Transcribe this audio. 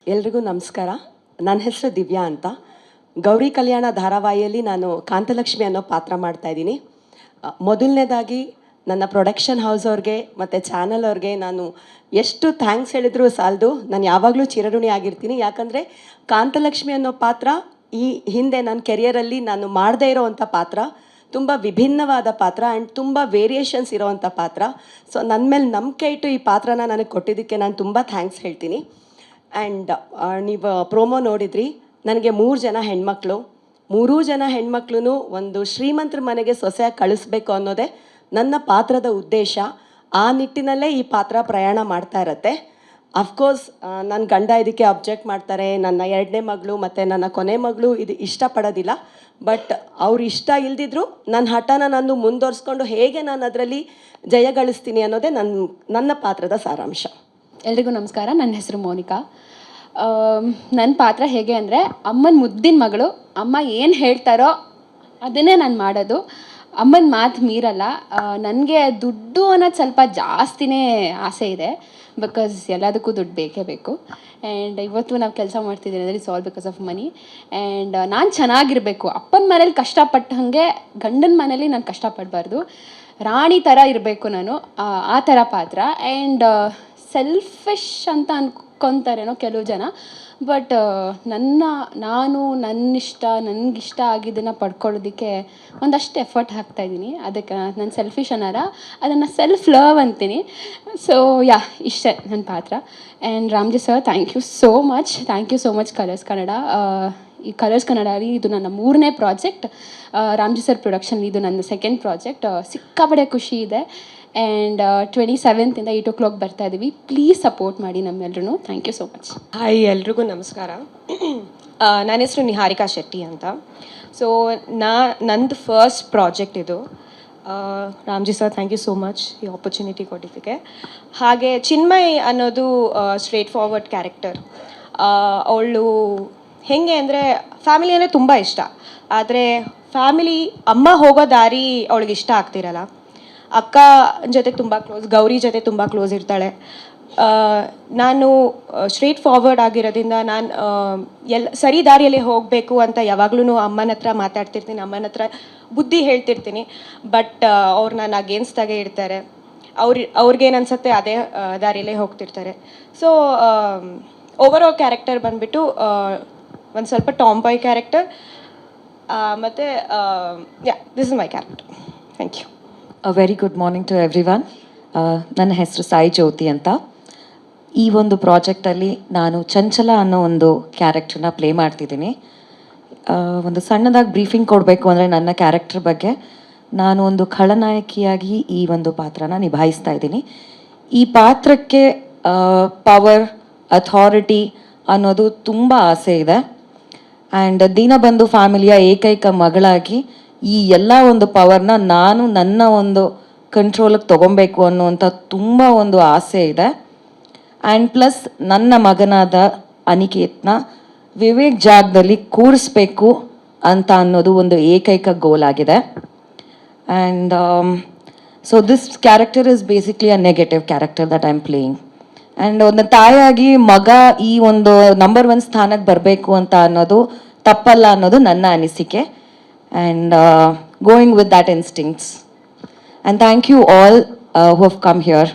ಎಲ್ರಿಗೂ ನಮಸ್ಕಾರ. ನನ್ನ ಹೆಸರು ದಿವ್ಯಾ ಅಂತ. ಗೌರಿ ಕಲ್ಯಾಣ ಧಾರಾವಾಹಿಯಲ್ಲಿ ನಾನು ಕಾಂತಲಕ್ಷ್ಮಿ ಅನ್ನೋ ಪಾತ್ರ ಮಾಡ್ತಾಯಿದ್ದೀನಿ. ಮೊದಲನೇದಾಗಿ ನನ್ನ ಪ್ರೊಡಕ್ಷನ್ ಹೌಸ್ ಅವ್ರಿಗೆ ಮತ್ತು ಚಾನಲ್ ಅವ್ರಿಗೆ ನಾನು ಎಷ್ಟು ಥ್ಯಾಂಕ್ಸ್ ಹೇಳಿದರೂ ಸಾಲದು. ನಾನು ಯಾವಾಗಲೂ ಚಿರಋಣಿ ಆಗಿರ್ತೀನಿ. ಯಾಕಂದರೆ ಕಾಂತಲಕ್ಷ್ಮಿ ಅನ್ನೋ ಪಾತ್ರ ಈ ಹಿಂದೆ ನನ್ನ ಕೆರಿಯರಲ್ಲಿ ನಾನು ಮಾಡದೇ ಇರೋವಂಥ ಪಾತ್ರ, ತುಂಬ ವಿಭಿನ್ನವಾದ ಪಾತ್ರ ಆ್ಯಂಡ್ ತುಂಬ ವೇರಿಯೇಷನ್ಸ್ ಇರೋವಂಥ ಪಾತ್ರ. ಸೊ ನನ್ನ ಮೇಲೆ ನಂಬಿಕೆ ಇಟ್ಟು ಈ ಪಾತ್ರನ ನನಗೆ ಕೊಟ್ಟಿದ್ದಕ್ಕೆ ನಾನು ತುಂಬ ಥ್ಯಾಂಕ್ಸ್ ಹೇಳ್ತೀನಿ. ಆ್ಯಂಡ್ ನೀವು ಪ್ರೋಮೋ ನೋಡಿದ್ರಿ. ನನಗೆ 3 ಜನ ಹೆಣ್ಮಕ್ಳು. 3 ಜನ ಹೆಣ್ಮಕ್ಳು ಒಂದು ಶ್ರೀಮಂತರ ಮನೆಗೆ ಸೊಸೆಯಾಗಿ ಕಳಿಸ್ಬೇಕು ಅನ್ನೋದೇ ನನ್ನ ಪಾತ್ರದ ಉದ್ದೇಶ. ಆ ನಿಟ್ಟಿನಲ್ಲೇ ಈ ಪಾತ್ರ ಪ್ರಯಾಣ ಮಾಡ್ತಾ ಇರತ್ತೆ. ಅಫ್ಕೋರ್ಸ್ ನನ್ನ ಗಂಡ ಇದಕ್ಕೆ ಅಬ್ಜೆಕ್ಟ್ ಮಾಡ್ತಾರೆ. ನನ್ನ 2ನೇ ಮಗಳು ಮತ್ತು ನನ್ನ ಕೊನೆ ಮಗಳು ಇದು ಇಷ್ಟಪಡೋದಿಲ್ಲ. ಬಟ್ ಅವ್ರು ಇಷ್ಟ ಇಲ್ದಿದ್ರು ನನ್ನ ಹಠನ ನಾನು ಮುಂದುವರಿಸ್ಕೊಂಡು ಹೇಗೆ ನಾನು ಅದರಲ್ಲಿ ಜಯ ಗಳಿಸ್ತೀನಿ ಅನ್ನೋದೇ ನನ್ನ ಪಾತ್ರದ ಸಾರಾಂಶ. ಎಲ್ರಿಗೂ ನಮಸ್ಕಾರ. ನನ್ನ ಹೆಸರು ಮೋನಿಕಾ. ನನ್ನ ಪಾತ್ರ ಹೇಗೆ ಅಂದರೆ, ಅಮ್ಮನ ಮುದ್ದಿನ ಮಗಳು. ಅಮ್ಮ ಏನು ಹೇಳ್ತಾರೋ ಅದನ್ನೇ ನಾನು ಮಾಡೋದು. ಅಮ್ಮನ ಮಾತು ಮೀರಲ್ಲ. ನನಗೆ ದುಡ್ಡು ಅನ್ನೋದು ಸ್ವಲ್ಪ ಜಾಸ್ತಿನೇ ಆಸೆ ಇದೆ. ಬಿಕಾಸ್ ಎಲ್ಲದಕ್ಕೂ ದುಡ್ಡು ಬೇಕೇ ಬೇಕು. ಆ್ಯಂಡ್ ಇವತ್ತು ನಾವು ಕೆಲಸ ಮಾಡ್ತಿದ್ದೀನಿ ಅಂದರೆ it's all because of money. And ನಾನು ಚೆನ್ನಾಗಿರಬೇಕು. ಅಪ್ಪನ ಮನೇಲಿ ಕಷ್ಟಪಟ್ಟಂಗೆ ಗಂಡನ ಮನೇಲಿ ನಾನು ಕಷ್ಟಪಡಬಾರ್ದು. ರಾಣಿ ಥರ ಇರಬೇಕು ನಾನು. ಆ ಥರ ಪಾತ್ರ. ಆ್ಯಂಡ್ ಸೆಲ್ಫಿಶ್ ಅಂತ ಅನ್ಕೊತಾರೇನೋ ಕೆಲವು ಜನ. ಬಟ್ ನನ್ನಿಷ್ಟ ನನಗಿಷ್ಟ ಆಗಿದ್ದನ್ನು ಪಡ್ಕೊಳ್ಳೋದಕ್ಕೆ ಒಂದಷ್ಟು ಎಫರ್ಟ್ ಹಾಕ್ತಾಯಿದ್ದೀನಿ. ಅದಕ್ಕೆ ನಾನು ಸೆಲ್ಫಿಶ್ ಅನ್ನಾರ ಅದನ್ನು ಸೆಲ್ಫ್ ಲವ್ ಅಂತೀನಿ. ಸೊ ಇಷ್ಟೇ ನನ್ನ ಪಾತ್ರ. And Ramji sir, thank you so much Colors Kannada. ಈ ಕಲರ್ಸ್ ಕನ್ನಡಲ್ಲಿ ಇದು ನನ್ನ 3ನೇ ಪ್ರಾಜೆಕ್ಟ್. ರಾಮ್ಜಿ ಸರ್ ಪ್ರೊಡಕ್ಷನ್ ಇದು ನನ್ನ 2nd ಪ್ರಾಜೆಕ್ಟ್. ಸಿಕ್ಕಾಪಡೆ ಖುಷಿ ಇದೆ. ಆ್ಯಂಡ್ 27th 8 o'clock ಬರ್ತಾ ಇದ್ದೀವಿ. ಪ್ಲೀಸ್ ಸಪೋರ್ಟ್ ಮಾಡಿ ನಮ್ಮೆಲ್ಲರೂ. Thank you so much. Hi, ಎಲ್ರಿಗೂ ನಮಸ್ಕಾರ. ನನ್ನ ಹೆಸರು ನಿಹಾರಿಕಾ ಶೆಟ್ಟಿ ಅಂತ. ಸೊ ನಂದು ಫಸ್ಟ್ ಪ್ರಾಜೆಕ್ಟ್ ಇದು. Ramji sir, thank you so much ಈ ಆಪರ್ಚುನಿಟಿ ಕೊಟ್ಟಿದ್ದಕ್ಕೆ. ಹಾಗೆ ಚಿನ್ಮಯ್ ಅನ್ನೋದು ಸ್ಟ್ರೇಟ್ ಫಾರ್ವರ್ಡ್ ಕ್ಯಾರೆಕ್ಟರ್. ಅವಳು ಹೇಗೆ ಅಂದರೆ, ಫ್ಯಾಮಿಲಿ ಅಂದರೆ ತುಂಬ ಇಷ್ಟ. ಆದರೆ ಫ್ಯಾಮಿಲಿ ಅಮ್ಮ ಹೋಗೋ ದಾರಿ ಅವಳಿಗೆ ಇಷ್ಟ ಆಗ್ತಿರಲ್ಲ. ಅಕ್ಕ ಜೊತೆ ತುಂಬ ಕ್ಲೋಸ್, ಗೌರಿ ಜೊತೆ ತುಂಬ ಕ್ಲೋಸ್ ಇರ್ತಾಳೆ. ನಾನು ಸ್ಟ್ರೇಟ್ ಫಾರ್ವರ್ಡ್ ಆಗಿರೋದ್ರಿಂದ ನಾನು ಸರಿ ದಾರಿಯಲ್ಲಿ ಹೋಗಬೇಕು ಅಂತ ಯಾವಾಗ್ಲೂ ಅಮ್ಮನ ಹತ್ರ ಮಾತಾಡ್ತಿರ್ತೀನಿ, ಅಮ್ಮನ ಹತ್ರ ಬುದ್ಧಿ ಹೇಳ್ತಿರ್ತೀನಿ. ಬಟ್ ಅವ್ರು ನಾನು ಅಗೇನ್ಸ್ದಾಗೆ ಇರ್ತಾರೆ. ಅವ್ರಿಗೇನು ಅನ್ಸುತ್ತೆ ಅದೇ ದಾರಿಯಲ್ಲೇ ಹೋಗ್ತಿರ್ತಾರೆ. ಸೊ ಓವರ್ ಆಲ್ ಕ್ಯಾರೆಕ್ಟರ್ ಬಂದುಬಿಟ್ಟು ಒಂದು ಸ್ವಲ್ಪ ಟಾಮ್ ಬಾಯ್ ಕ್ಯಾರೆಕ್ಟರ್. ಮತ್ತು this is my character. Thank you. A very good morning to everyone. ನನ್ನ ಹೆಸರು ಸಾಯಿ ಜ್ಯೋತಿ ಅಂತ. ಈ ಒಂದು ಪ್ರಾಜೆಕ್ಟಲ್ಲಿ ನಾನು ಚಂಚಲ ಅನ್ನೋ ಒಂದು ಕ್ಯಾರೆಕ್ಟರ್ನ ಪ್ಲೇ ಮಾಡ್ತಿದ್ದೀನಿ. ಒಂದು ಸಣ್ಣದಾಗಿ ಬ್ರೀಫಿಂಗ್ ಕೊಡಬೇಕು ಅಂದರೆ ನನ್ನ ಕ್ಯಾರೆಕ್ಟರ್ ಬಗ್ಗೆ, ನಾನು ಒಂದು ಖಳನಾಯಕಿಯಾಗಿ ಈ ಒಂದು ಪಾತ್ರನ ನಿಭಾಯಿಸ್ತಾ ಇದ್ದೀನಿ. ಈ ಪಾತ್ರಕ್ಕೆ ಪವರ್, ಅಥಾರಿಟಿ ಅನ್ನೋದು ತುಂಬ ಆಸೆ ಇದೆ. ಆ್ಯಂಡ್ ದೀನಬಂಧು ಫ್ಯಾಮಿಲಿಯ ಏಕೈಕ ಮಗಳಾಗಿ ಈ ಎಲ್ಲ ಒಂದು ಪವರ್ನ ನಾನು ನನ್ನ ಒಂದು ಕಂಟ್ರೋಲಿಗೆ ತೊಗೊಬೇಕು ಅನ್ನುವಂಥ ತುಂಬ ಒಂದು ಆಸೆ ಇದೆ. ಆ್ಯಂಡ್ ಪ್ಲಸ್ ನನ್ನ ಮಗನಾದ ಅನಿಕೇತ್ನ ವಿವೇಕ್ ಜಾಗದಲ್ಲಿ ಕೂರಿಸ್ಬೇಕು ಅಂತ ಅನ್ನೋದು ಒಂದು ಏಕೈಕ ಗೋಲ್ ಆಗಿದೆ. And so this character is basically a negative character that I am playing. And ಒಂದು ತಾಯಿಯಾಗಿ ಮಗ ಈ ಒಂದು ನಂಬರ್ 1 ಸ್ಥಾನಕ್ಕೆ ಬರಬೇಕು ಅಂತ ಅನ್ನೋದು ತಪ್ಪಲ್ಲ ಅನ್ನೋದು ನನ್ನ ಅನಿಸಿಕೆ. And going with that instincts. And thank you all who have come here.